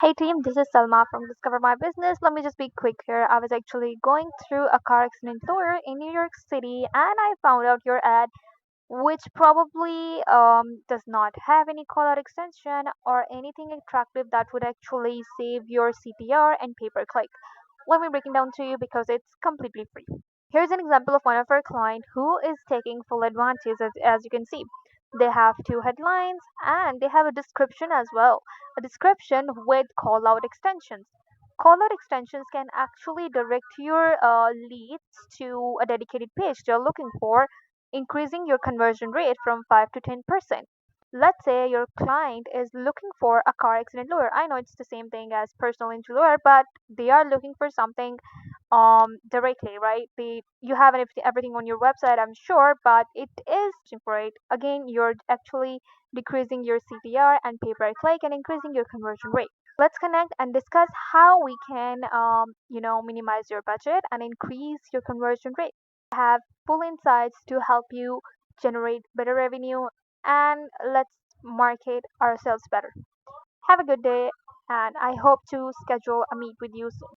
Hey team, this is Salma from Discover My Business. Let me just be quick here. I was actually going through a car accident lawyer in New York City and I found out your ad, which probably does not have any call out extension or anything attractive that would actually save your CPR and pay per click. Let me break it down to you because it's completely free. Here's an example of one of our client who is taking full advantage as you can see. They have two headlines and they have a description as well. A description with call out extensions. Call out extensions can actually direct your leads to a dedicated page they're looking for, increasing your conversion rate from 5 to 10%. Let's say your client is looking for a car accident lawyer. I know it's the same thing as personal injury lawyer, but they are looking for something directly, right? You have everything on your website, I'm sure, but it is for it. Again, you're actually decreasing your CPR and pay per click and increasing your conversion rate. Let's connect and discuss how we can minimize your budget and increase your conversion rate. Have full insights to help you generate better revenue, and let's market ourselves better. Have a good day, and I hope to schedule a meet with you soon.